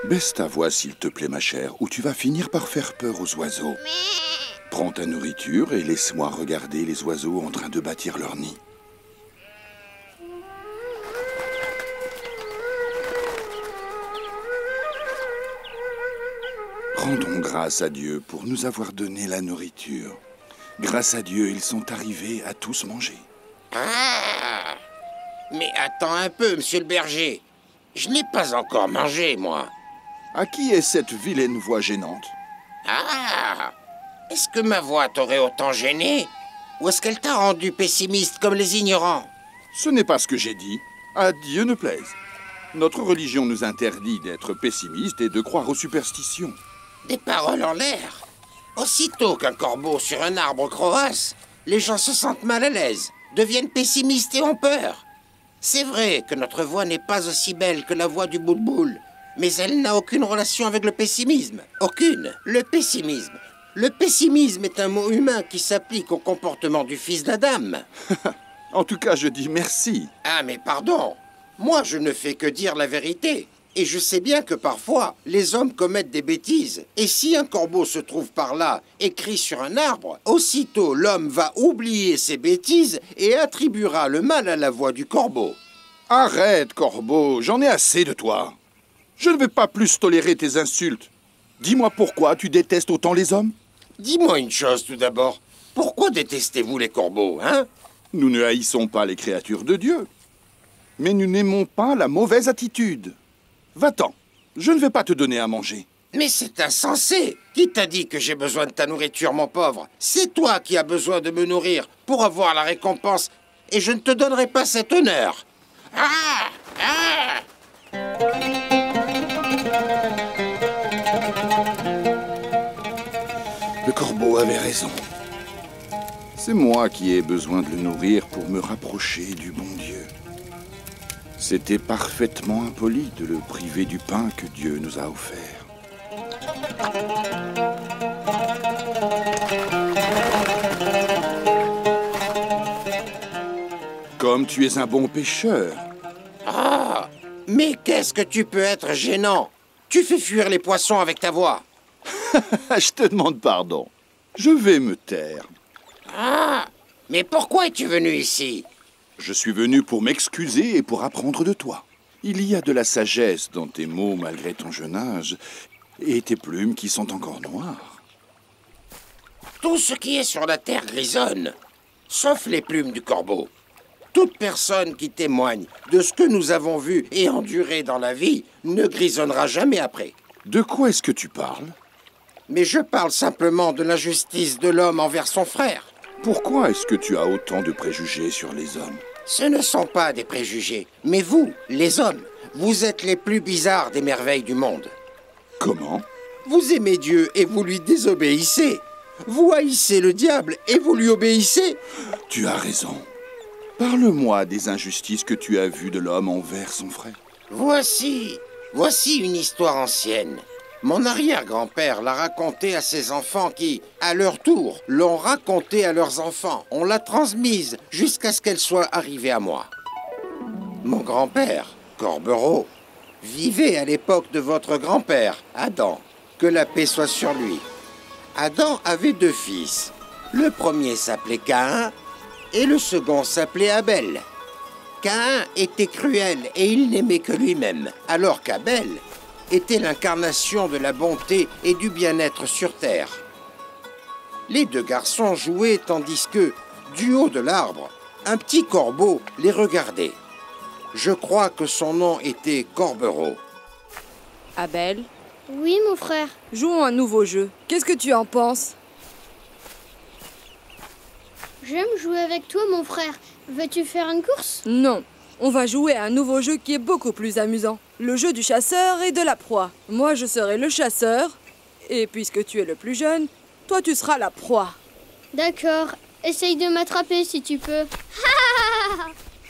Baisse ta voix, s'il te plaît, ma chère, ou tu vas finir par faire peur aux oiseaux. Prends ta nourriture et laisse-moi regarder les oiseaux en train de bâtir leur nid. Rendons grâce à Dieu pour nous avoir donné la nourriture. Grâce à Dieu, ils sont arrivés à tous manger. Ah! Mais attends un peu, monsieur le berger. Je n'ai pas encore mangé, moi. À qui est cette vilaine voix gênante? Ah! Est-ce que ma voix t'aurait autant gêné? Ou est-ce qu'elle t'a rendu pessimiste comme les ignorants? Ce n'est pas ce que j'ai dit. À Dieu ne plaise. Notre religion nous interdit d'être pessimistes et de croire aux superstitions. Des paroles en l'air. Aussitôt qu'un corbeau sur un arbre croasse, les gens se sentent mal à l'aise, deviennent pessimistes et ont peur. C'est vrai que notre voix n'est pas aussi belle que la voix du boule-boule, mais elle n'a aucune relation avec le pessimisme. Aucune. Le pessimisme. Le pessimisme est un mot humain qui s'applique au comportement du fils d'Adam. En tout cas, je dis merci. Ah, mais pardon. Moi, je ne fais que dire la vérité. Et je sais bien que parfois, les hommes commettent des bêtises. Et si un corbeau se trouve par là et crie sur un arbre, aussitôt l'homme va oublier ses bêtises et attribuera le mal à la voix du corbeau. Arrête, corbeau, j'en ai assez de toi. Je ne vais pas plus tolérer tes insultes. Dis-moi pourquoi tu détestes autant les hommes? Dis-moi une chose tout d'abord. Pourquoi détestez-vous les corbeaux, hein? Nous ne haïssons pas les créatures de Dieu. Mais nous n'aimons pas la mauvaise attitude. Va-t'en, je ne vais pas te donner à manger. Mais c'est insensé. Qui t'a dit que j'ai besoin de ta nourriture, mon pauvre? C'est toi qui as besoin de me nourrir pour avoir la récompense. Et je ne te donnerai pas cet honneur. Ah! Ah! Le corbeau avait raison. C'est moi qui ai besoin de le nourrir pour me rapprocher du bon Dieu. C'était parfaitement impoli de le priver du pain que Dieu nous a offert. Comme tu es un bon pêcheur. Ah! Mais qu'est-ce que tu peux être gênant? Tu fais fuir les poissons avec ta voix. Je te demande pardon. Je vais me taire. Ah! Mais pourquoi es-tu venu ici? Je suis venu pour m'excuser et pour apprendre de toi. Il y a de la sagesse dans tes mots malgré ton jeune âge et tes plumes qui sont encore noires. Tout ce qui est sur la terre grisonne, sauf les plumes du corbeau. Toute personne qui témoigne de ce que nous avons vu et enduré dans la vie ne grisonnera jamais après. De quoi est-ce que tu parles? Mais je parle simplement de l'injustice de l'homme envers son frère. Pourquoi est-ce que tu as autant de préjugés sur les hommes? Ce ne sont pas des préjugés, mais vous, les hommes, vous êtes les plus bizarres des merveilles du monde. Comment? Vous aimez Dieu et vous lui désobéissez. Vous haïssez le diable et vous lui obéissez. Tu as raison. Parle-moi des injustices que tu as vues de l'homme envers son frère. Voici une histoire ancienne. Mon arrière-grand-père l'a racontée à ses enfants qui, à leur tour, l'ont racontée à leurs enfants. On l'a transmise jusqu'à ce qu'elle soit arrivée à moi. Mon grand-père, Corbereau, vivait à l'époque de votre grand-père, Adam. Que la paix soit sur lui. Adam avait 2 fils. Le premier s'appelait Caïn et le second s'appelait Abel. Caïn était cruel et il n'aimait que lui-même, alors qu'Abel était l'incarnation de la bonté et du bien-être sur terre. Les 2 garçons jouaient tandis que, du haut de l'arbre, un petit corbeau les regardait. Je crois que son nom était Corbereau. Abel, Oui, mon frère. jouons un nouveau jeu. Qu'est-ce que tu en penses? J'aime jouer avec toi, mon frère. Veux-tu faire une course? Non, on va jouer à un nouveau jeu qui est beaucoup plus amusant. Le jeu du chasseur et de la proie. Moi, je serai le chasseur. Et puisque tu es le plus jeune, toi, tu seras la proie. D'accord. Essaye de m'attraper si tu peux.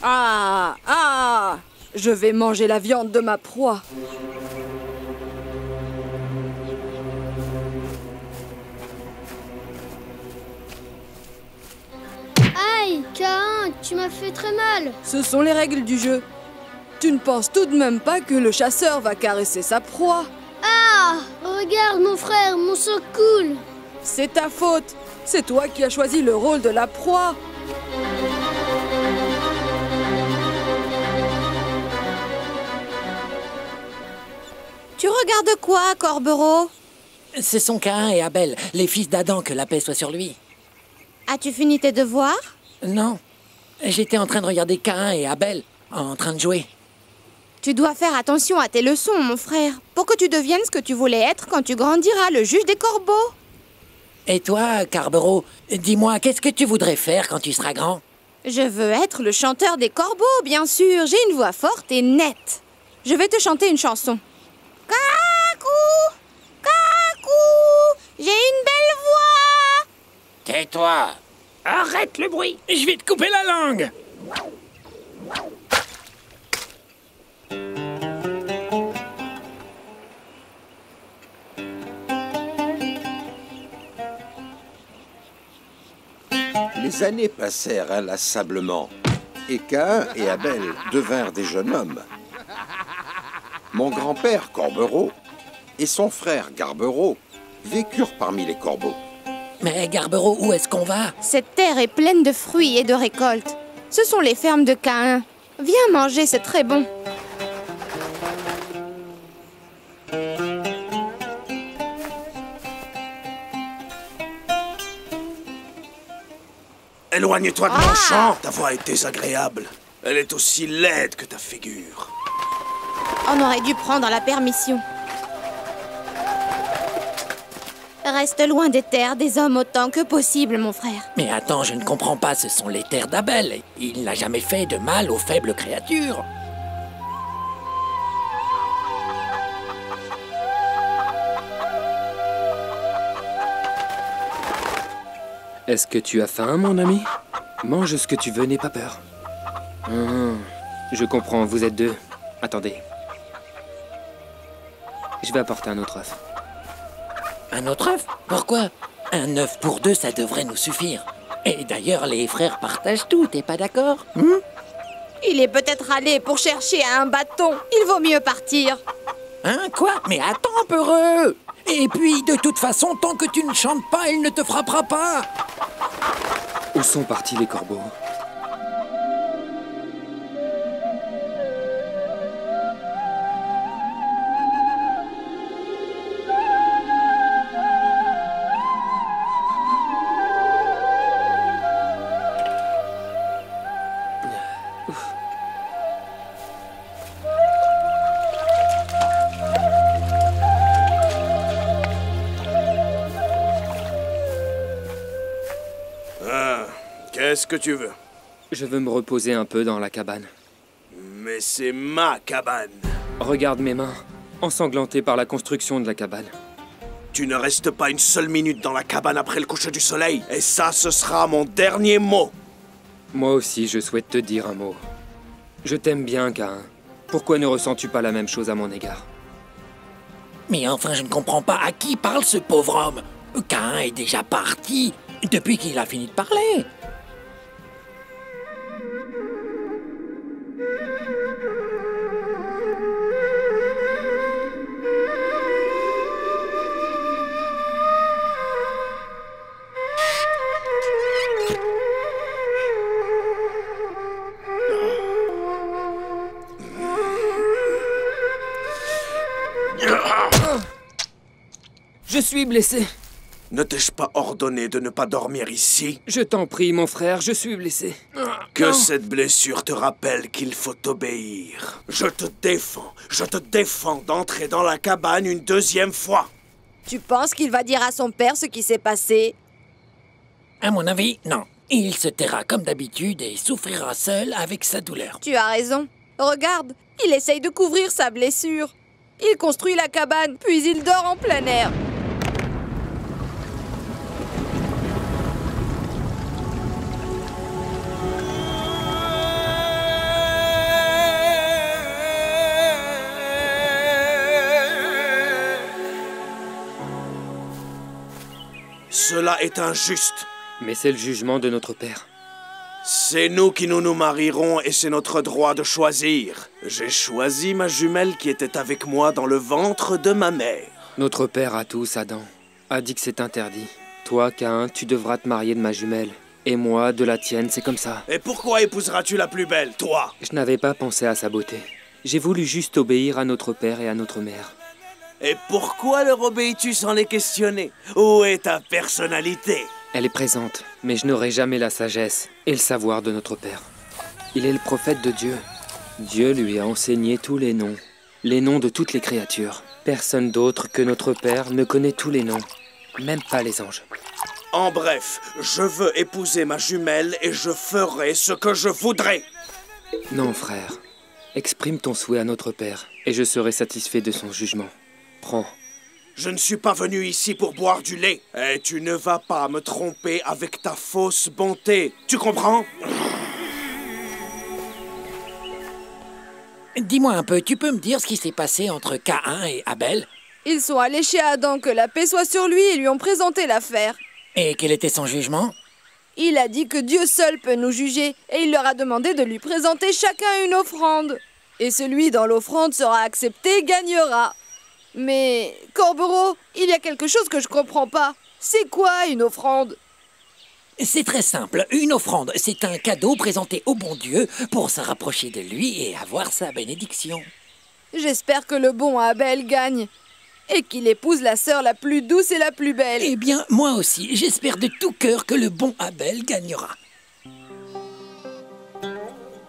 Ah! Je vais manger la viande de ma proie. Aïe, Caïn, tu m'as fait très mal. Ce sont les règles du jeu. Tu ne penses tout de même pas que le chasseur va caresser sa proie? Regarde mon frère, mon saut coule. C'est ta faute. C'est toi qui as choisi le rôle de la proie. Tu regardes quoi, Corbereau? Ce sont Caïn et Abel, les fils d'Adam, que la paix soit sur lui. As-tu fini tes devoirs? Non, j'étais en train de regarder Caïn et Abel, en train de jouer. Tu dois faire attention à tes leçons, mon frère, pour que tu deviennes ce que tu voulais être quand tu grandiras, le juge des corbeaux. Et toi, Carbereau, dis-moi, qu'est-ce que tu voudrais faire quand tu seras grand? Je veux être le chanteur des corbeaux, bien sûr. J'ai une voix forte et nette. Je vais te chanter une chanson. Cacou, cacou, j'ai une belle voix. Tais-toi. Arrête le bruit, je vais te couper la langue. Les années passèrent inlassablement, et Caïn et Abel devinrent des jeunes hommes. Mon grand-père, Corbereau, et son frère, Garbereau, vécurent parmi les corbeaux. Mais Garbereau, où est-ce qu'on va? Cette terre est pleine de fruits et de récoltes. Ce sont les fermes de Caïn. Viens manger, c'est très bon. Éloigne-toi de mon champ, ta voix est désagréable. Elle est aussi laide que ta figure. On aurait dû prendre la permission. Reste loin des terres des hommes autant que possible, mon frère. Mais attends, je ne comprends pas, ce sont les terres d'Abel. Il n'a jamais fait de mal aux faibles créatures. Est-ce que tu as faim, mon ami? Mange ce que tu veux, n'aie pas peur. Je comprends, vous êtes deux. Attendez. Je vais apporter un autre œuf. Un autre œuf? Pourquoi? Un œuf pour deux, ça devrait nous suffire. Et d'ailleurs, les frères partagent tout, t'es pas d'accord? Il est peut-être allé pour chercher un bâton. Il vaut mieux partir. Hein, quoi? Mais attends, peureux! Et puis, de toute façon, tant que tu ne chantes pas, il ne te frappera pas! Où sont partis les corbeaux? Qu'est-ce que tu veux? Je veux me reposer un peu dans la cabane. Mais c'est ma cabane. Regarde mes mains, ensanglantées par la construction de la cabane. Tu ne restes pas une seule minute dans la cabane après le coucher du soleil. Et ça, ce sera mon dernier mot. Moi aussi, je souhaite te dire un mot. Je t'aime bien, Caïn. Pourquoi ne ressens-tu pas la même chose à mon égard? Mais enfin, je ne comprends pas à qui parle ce pauvre homme. Caïn est déjà parti depuis qu'il a fini de parler. Je suis blessé. Ne t'ai-je pas ordonné de ne pas dormir ici? Je t'en prie, mon frère, je suis blessé. Que cette blessure te rappelle qu'il faut obéir. Je te défends d'entrer dans la cabane une deuxième fois. Tu penses qu'il va dire à son père ce qui s'est passé? À mon avis, non. Il se taira comme d'habitude et souffrira seul avec sa douleur. Tu as raison. Regarde, il essaye de couvrir sa blessure. Il construit la cabane, puis il dort en plein air. Cela est injuste. Mais c'est le jugement de notre père. C'est nous qui nous marierons et c'est notre droit de choisir. J'ai choisi ma jumelle qui était avec moi dans le ventre de ma mère. Notre père à tous, Adam, a dit que c'est interdit. Toi, Caïn, tu devras te marier de ma jumelle. Et moi, de la tienne, c'est comme ça. Et pourquoi épouseras-tu la plus belle, toi? Je n'avais pas pensé à sa beauté. J'ai voulu juste obéir à notre père et à notre mère. Et pourquoi leur obéis-tu sans les questionner? Où est ta personnalité? Elle est présente, mais je n'aurai jamais la sagesse et le savoir de notre père. Il est le prophète de Dieu. Dieu lui a enseigné tous les noms de toutes les créatures. Personne d'autre que notre père ne connaît tous les noms, même pas les anges. En bref, je veux épouser ma jumelle et je ferai ce que je voudrais. Non, frère. Exprime ton souhait à notre père et je serai satisfait de son jugement. Prends. Je ne suis pas venu ici pour boire du lait. Et tu ne vas pas me tromper avec ta fausse bonté. Tu comprends? Dis-moi un peu, tu peux me dire ce qui s'est passé entre Caïn et Abel? Ils sont allés chez Adam, que la paix soit sur lui, et lui ont présenté l'affaire. Et quel était son jugement? Il a dit que Dieu seul peut nous juger, et il leur a demandé de lui présenter chacun une offrande. Et celui dont l'offrande sera acceptée gagnera. Mais, Corbereau, il y a quelque chose que je comprends pas. C'est quoi une offrande? C'est très simple. Une offrande, c'est un cadeau présenté au bon Dieu pour se rapprocher de lui et avoir sa bénédiction. J'espère que le bon Abel gagne. Et qu'il épouse la sœur la plus douce et la plus belle. Eh bien, moi aussi, j'espère de tout cœur que le bon Abel gagnera.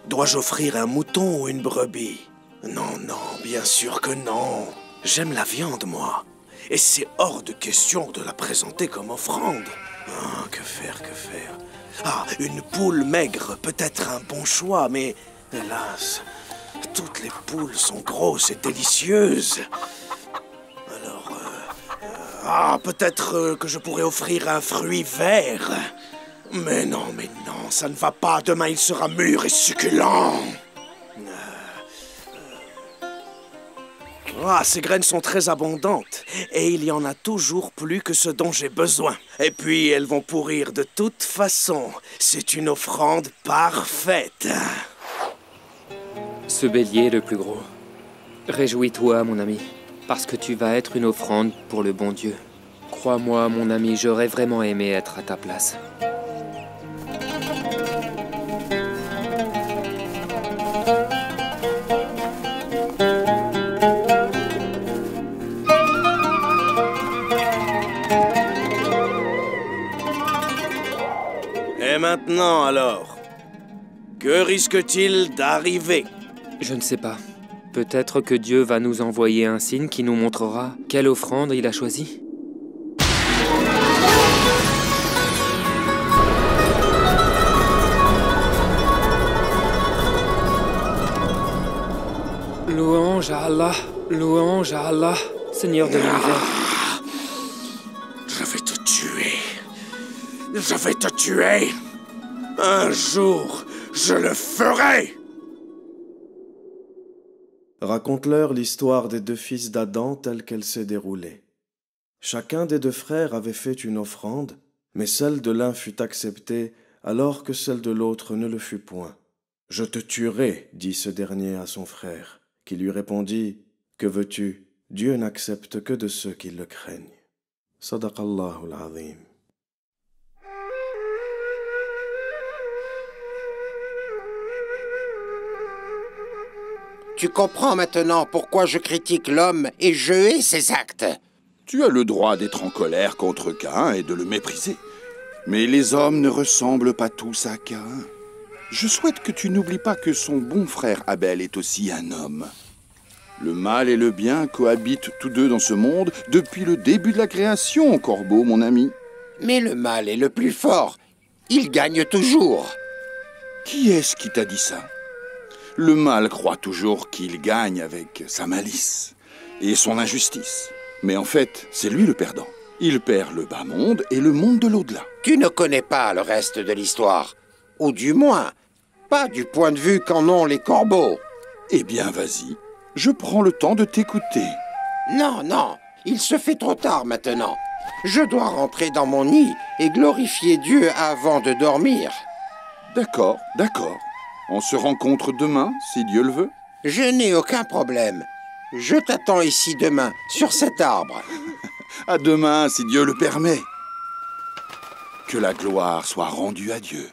Dois-je offrir un mouton ou une brebis? Non, non, bien sûr que non. J'aime la viande, moi. Et c'est hors de question de la présenter comme offrande. Ah, que faire, que faire? Ah, une poule maigre peut être un bon choix, mais hélas, toutes les poules sont grosses et délicieuses. Alors, peut-être que je pourrais offrir un fruit vert. Mais non, ça ne va pas. Demain, il sera mûr et succulent. Ah, ces graines sont très abondantes. Et il y en a toujours plus que ce dont j'ai besoin. Et puis, elles vont pourrir de toute façon. C'est une offrande parfaite. Ce bélier est le plus gros. Réjouis-toi, mon ami, parce que tu vas être une offrande pour le bon Dieu. Crois-moi, mon ami, j'aurais vraiment aimé être à ta place. Et maintenant, alors? Que risque-t-il d'arriver? Je ne sais pas. Peut-être que Dieu va nous envoyer un signe qui nous montrera quelle offrande il a choisie. Louange à Allah, Seigneur de l'univers. Je vais te tuer. Je vais te tuer. Un jour, je le ferai. Raconte-leur l'histoire des deux fils d'Adam telle qu'elle s'est déroulée. Chacun des deux frères avait fait une offrande, mais celle de l'un fut acceptée alors que celle de l'autre ne le fut point. « Je te tuerai, dit ce dernier à son frère, qui lui répondit, « Que veux-tu? Dieu n'accepte que de ceux qui le craignent. » Sadaqallahu al-Azim. Tu comprends maintenant pourquoi je critique l'homme et je hais ses actes. Tu as le droit d'être en colère contre Caïn et de le mépriser. Mais les hommes ne ressemblent pas tous à Caïn. Je souhaite que tu n'oublies pas que son bon frère Abel est aussi un homme. Le mal et le bien cohabitent tous deux dans ce monde depuis le début de la création, Corbeau, mon ami. Mais le mal est le plus fort. Il gagne toujours. Qui est-ce qui t'a dit ça? Le mal croit toujours qu'il gagne avec sa malice et son injustice. Mais en fait, c'est lui le perdant. Il perd le bas monde et le monde de l'au-delà. Tu ne connais pas le reste de l'histoire. Ou du moins, pas du point de vue qu'en ont les corbeaux. Eh bien, vas-y. Je prends le temps de t'écouter. Non, non, il se fait trop tard maintenant. Je dois rentrer dans mon nid et glorifier Dieu avant de dormir. D'accord, d'accord. On se rencontre demain, si Dieu le veut. Je n'ai aucun problème. Je t'attends ici demain, sur cet arbre. À demain, si Dieu le permet. Que la gloire soit rendue à Dieu.